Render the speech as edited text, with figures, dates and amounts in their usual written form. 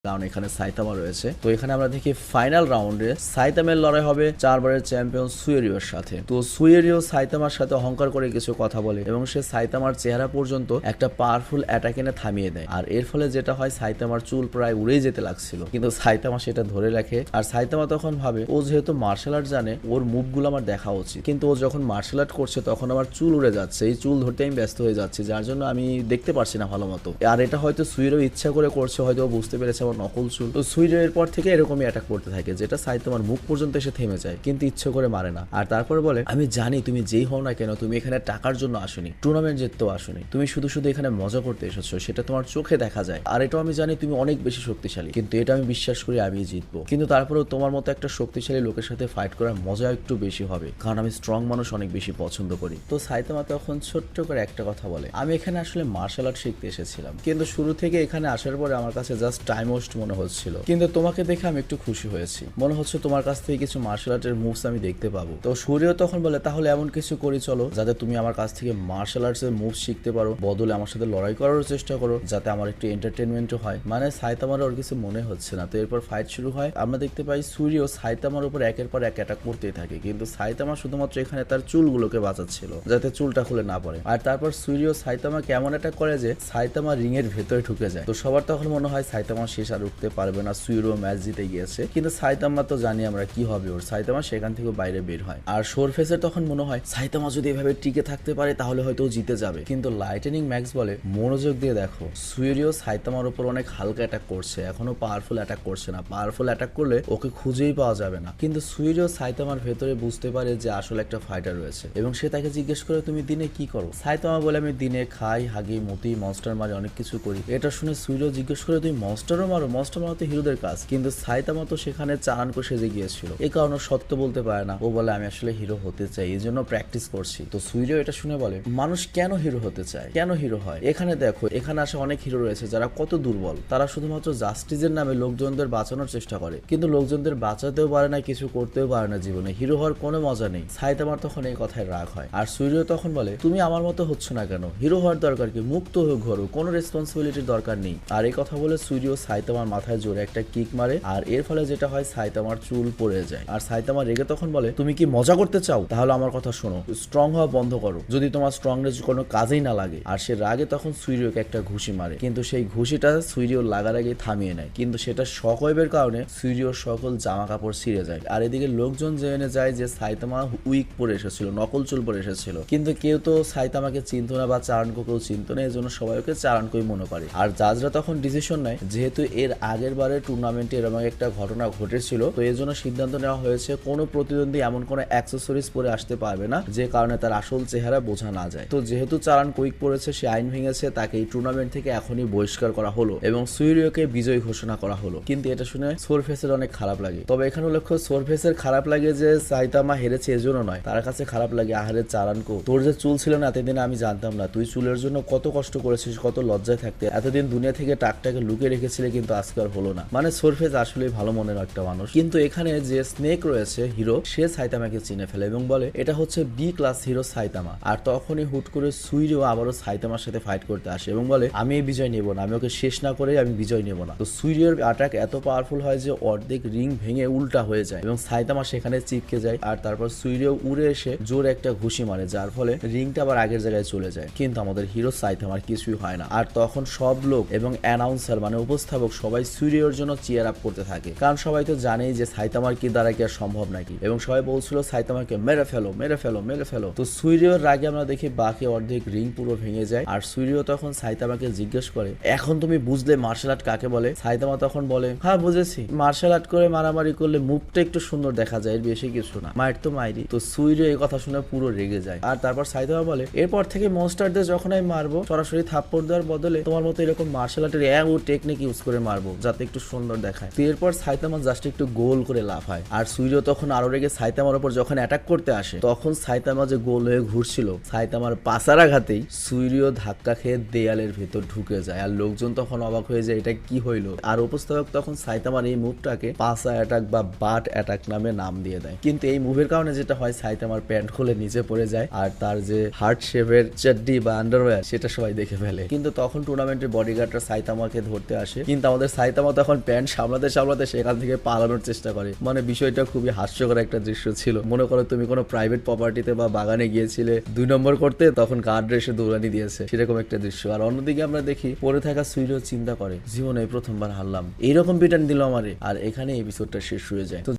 কারণ এখানে সাইতামা রয়েছে। তো এখানে আমরা দেখি ফাইনাল রাউন্ডে সাইতামের লড়াই হবে 4 বারের চ্যাম্পিয়ন সুয়েরিওর সাথে। তো সুয়েরিও সাইতামার সাথে অহংকার করে কিছু কথা বলে এবং সে সাইতামার চেহারা পর্যন্ত একটা পাওয়ারফুল অ্যাটাক এনে থামিয়ে দেয়। আর এর ফলে যেটা হয়, সাইতামার চুল প্রায় উড়েই যেতে লাগছিল, কিন্তু সাইতামা সেটা ধরে রাখে। আর সাইতামা তখন ভাবে ও যেহেতু মার্শাল আর্ট জানে, ওর মুভগুলো আমার দেখা উচিত, কিন্তু ও যখন মার্শাল আর্ট করছে তখন আমার চুল উড়ে যাচ্ছে, এই চুল ধরতে আমি ব্যস্ত হয়ে যাচ্ছি, যার জন্য আমি দেখতে পারছি না ভালো মতো। আর এটা হয়তো সুয়েরিও ইচ্ছা করে করছে, হয়তো ও বুঝতে পেরেছে আমার নকল চুল। তো সুয়েরিও এরপর থেকে এরকমই অ্যাটাক করতে থাকে, যেটা সাইতামার মুখ পর্যন্ত এসে থেমে যায়, কিন্তু ইচ্ছে করে মারে না। আর তারপরে বলে, আমি জানি তুমি যেই হও না কেন, তুমি এখানে টাকার জন্য আসনি, টুর্নামেন্ট জিততেও আসনি, তুমি শুধু শুধু এখানে মজা করতে এসেছো, সেটা তোমার চোখে দেখা যায়। আর এটাও আমি জানি তুমি অনেক বেশি শক্তিশালী, কিন্তু এটা আমি বিশ্বাস করি আমি জিতবো। কিন্তু তারপরেও তোমার মতো একটা শক্তিশালী লোকের সাথে ফাইট করার মজা একটু বেশি হবে, কারণ আমি স্ট্রং মানুষ অনেক বেশি পছন্দ করি। তো সাইতামা তখন ছোট্ট করে একটা কথা বলে, আমি এখানে আসলে মার্শাল আর্ট শিখতে এসেছিলাম, কিন্তু শুরু থেকে এখানে আসার পরে আমার কাছে জাস্ট টাইম ওয়েস্ট মনে হচ্ছিল, কিন্তু তোমাকে দেখে আমি একটু খুশি হয়েছি, মনে হচ্ছে তোমার কাছ থেকে কিছু মার্শাল আর্টের মুভস আমি দেখতে পাবো। তো সূর্য তখন বলে, তাহলে এমন কিছু করি চলো যাতে তুমি আমার কাছ থেকে মার্শাল আর্টস এর মুভ শিখতে পারো, বদলে আমার সাথে লড়াই করার চেষ্টা করো, যাতে আমার একটু এন্টারটেনমেন্টও হয়। মানে সাইতামার ওর কিছু মনে হচ্ছে না। তো এরপর ফাইট শুরু হয়। আমরা দেখতে পাই সূর্য সাইতামার উপর একের পর এক অ্যাটাক করতেই থাকে, কিন্তু সাইতামা শুধুমাত্র এখানে তার চুলগুলোকে বাঁচাচ্ছিল যাতে চুলটা খুলে না পড়ে। আর তারপর সূর্য সাইতামা কেমন অ্যাটাক করে যে সাইতামা রিং এর ভেতরে ঢুকে যায়। তো সবার তখন মনে হয় সাইতামা শেষ আর উঠতে পারবে না, সূর্য ম্যাচ জিতে গিয়েছে। কিন্তু সাইতামা তো জানি আমরা কি হবে ওর, সাইতামা সেখান থেকে বাইরে বের হয়। আর সোরফেসের তখন মনে হয় সাইতামা যদি এভাবে টিকে থাকতে পারে তাহলে হয়তো ও জিতে যাবে, কিন্তু লাইটেনিং ম্যাক্স বলে, মনোযোগ দিয়ে দেখো, সূর্য সাইতামার উপর অনেক হালকা অ্যাটাক করছে, এখনো পাওয়ারফুল অ্যাটাক করছে না, পাওয়ারফুল অ্যাটাক করলে ওকে খুঁজেই পাওয়া যাবে না। কিন্তু সূর্য সাইতামার ভেতরে বুঝতে পারে যে আসলে একটা ফাইটার রয়েছে, এবং সে তাকে জিজ্ঞেস করে, তুমি দিনে কি করো? সাইতামা বলে, আমি দিনে খাই, হাগি, মতি, মনস্টার মারি, অনেক কিছু করি। এটা শুনে সূর্য জিজ্ঞেস করে, তুমি মনস্টারও মারো? মনস্টার মারো তো হিরোদের কাজ। কিন্তু সাইতামা তো সেখানে চালানকো সেজে গিয়েছিল, এই কারণে সত্য বলতে পারে না। ও বলে, আমি আসলে হিরো হতে চাই, এই জন্য প্র্যাকটিস করছি। তো সূর্য এটা শুনে বলে, মানুষ কেন হিরো হতে চায়, কেন হিরো হয়? এখানে দেখো, এখানে আসে অনেক হিরো রয়েছে যারা কত দুর্বল, তারা শুধুমাত্র জাস্টিসের নামে লোকজনদের বাঁচানোর চেষ্টা করে, কিন্তু লোকজনদের বাঁচাতেও পারে না, কিছু করতেও পারে না, জীবনে হিরো হওয়ার কোনো মজা নেই। সাইতামার তখন এই কথায় রাগ হয়। আর সূর্য তখন বলে, তুমি আমার মতো হচ্ছ না কেন? হিরো হওয়ার দরকার কি? মুক্ত হয়ে ঘোরো, কোনো রেসপন্সিবিলিটির দরকার নেই। আর এই কথা বলে সূর্য সাইতামার মাথায় জোরে একটা কিক মারে, আর এর ফলে যেটা হয়, সাইতামার চুল পড়ে যায়। আর সাইতামা রেগে তখন বলে, তুমি কি মজা করতে চাও? তাহলে আমার কথা শোনো, স্ট্রং হওয়া বন্ধ করো, যদি তোমার স্ট্রংনেস কোনো কাজেই না লাগে। আর সে রাগে তখন সূর্যকে একটা ঘুষি মারে, কিন্তু সেই ঘুষিটা সূর্য লাগার আগে থামিয়ে নেয়, কিন্তু সেটা শকওয়েভের কারণে সূর্যর সকল জামা কাপড় ছিঁড়ে যায়। আর এদিকে লোকজন জেনে যায় যে সাইতামা উইক পরে এসেছিল, নকল চুল পরে এসেছিল, কিন্তু কেউ তো সাইতামাকে চিনতো না বা চারানকো কেউ চিনতো না, এই জন্য সবাই ওকে চারানকোই মনে করে। আর জাজরা তখন ডিসিশন নেয়, যেহেতু এর আগের বারের টুর্নামেন্টে এরকম একটা ঘটনা ঘটেছিল, তো এই জন্য সিদ্ধান্ত নেওয়া হয়েছে কোনো প্রতিদ্বন্দ্বী এমন কোনো অ্যাক্সেসরিজ পরে আসতে পারবে না যে কারণে তার আসল চেহারা বোঝা না যায়। তো যেহেতু চারান কুইক পড়েছে, সে আইন ভেঙেছে, তাকে এই টুর্নামেন্ট থেকে এখনই বহিষ্কার করা হলো এবং সুইরিওকে বিজয়ী ঘোষণা করা হলো। কিন্তু এটা শুনে সোরফেসের অনেক খারাপ লাগে। তবে এখানে লক্ষ্য, সোরফেসের খারাপ লাগে যে সাইতামা হেরেছে এজন্য নয়, তার কাছে খারাপ লাগে, আহারে চারানকো, তোর যে চুল ছিল না এতদিন, আমি জানতাম না তুই চুলের জন্য কত কষ্ট করেছিস, কত লজ্জায় থাকতে, এতদিন দুনিয়া থেকে টাকটাকে লুকিয়ে রেখেছিলে, কিন্তু আজকে আর হলো না। মানে সোরফেস আসলে ভালো মনের একটা মানুষ। কিন্তু এখানে যে স্নেক রয়েছে হিরো, সে সাইতামাকে চিনে ফেলে এবং বলে, এটা হচ্ছে বি ক্লাস হিরো সাইতামা। আর তখনই হুট করে সুইরিও আবারও সাইতামার সাথে ফাইট করতে আসে এবং বলে, আমি এই বিজয় নেব না, আমি ওকে শেষ না করে আমি বিজয় নেব না। তো সুইরিওর অ্যাটাক এত পাওয়ারফুল হয় যে অর্ধেক রিং ভেঙে উল্টা হয়ে যায় এবং সাইতামা সেখানে চিপকে যায়। আর তারপর সুইরিও উড়ে এসে জোরে একটা ঘুষি মারে, যার ফলে রিংটা আবার আগের জায়গায় চলে যায়। কিন্তু আমাদের হিরো সাইতামার কিছুই হয় না। আর তখন সব লোক এবং অ্যানাউন্সার মানে উপস্থাপক সবাই সুইরিওর জন্য চিয়ার আপ করতে থাকে, কারণ সবাই তো জানেই যে সাইতামার কি দ্বারা কি আর সম্ভব নাকি, এবং সবাই বলছিল সাইতামাকে মেরে ফেলো, মেরে ফেলো, মেরে ফেলো। তো সুইরিওর রাগে আমরা দেখি বাকি অর্ধেক রিং পুরো ভেঙে যায়। আর সুইরিও তখন সাইতামাকে জিজ্ঞেস করে, এখন তুমি বুঝলে মার্শাল আর্ট কাকে বলে? সাইতামা তখন বলে, হ্যাঁ বুঝেছি, মার্শাল আর্ট করে মারামারি করলে মুভটা একটু সুন্দর দেখা যায়, এর বেশি কিছু না, মায়ের তো মাইরি। তো সুইরিও এই কথা শুনে পুরো রেগে যায়। আর তারপর সাইতামা বলে, এরপর থেকে মনস্টারদের যখন আমি মারবো, সরাসরি থাপ্পড় দেওয়ার বদলে তোমার মতো এরকম মার্শাল আর্টের টেকনিক ইউজ করে মারবো, যাতে একটু সুন্দর দেখায়। তো এরপর সাইতামা জাস্ট একটু গোল করে লাফায়। আর সুইরিও তখন আরো রেগে সাইতামার উপর যখন অ্যাটাক করতে আসে, তখন সাইতামা যে গোল হয়ে ঘুরছিল, সাইতামার পাছার আঘাতেই সুইরিও ধাক্কা খেয়ে দেয়ালের ভেতর ঢুকে যায়। আর লোকজন তখন অবাক হয়ে যায়, এটা কি হইলো? আর উপস্থাপক তখন সাইতামার এই মুভটাকে পাসা অ্যাটাক বা বাট অ্যাটাক নামে নাম দিয়ে দেয়। কিন্তু এই মুভের কারণে যেটা হয়, সাইতামার প্যান্ট খুলে নিচে পড়ে যায় আর তার যে হার্ট শেপের চাড্ডি বা আন্ডারওয়্যার সেটা সবাই দেখে ফেলে। কিন্তু তখন টুর্নামেন্টের বডিগার্ডরা সাইতামাকে ধরতে আসে, কিন্তু আমাদের সাইতামা তখন প্যান্ট সামলাতে সামলাতে সেখান থেকে পালানোর চেষ্টা করে। মানে বিষয়টা খুবই হাস্যকর একটা দৃশ্য ছিল। মনে করো তুমি কোনো প্রাইভেট প্রপার্টিতে বা বাগানে গিয়েছিলে 2 নম্বর করতে, তখন গার্ড এসে দৌড়ানি দিয়েছে, সেরকম একটা দৃশ্য। আর অন্যদিকে আমরা দেখি পড়ে থাকা সুইরিও চিন্তা করে জীবনে প্রথমবার হারলাম, এইরকম পিটান দিল আমারে। আর এখানে এপিসোডটা শেষ হয়ে যায়। তো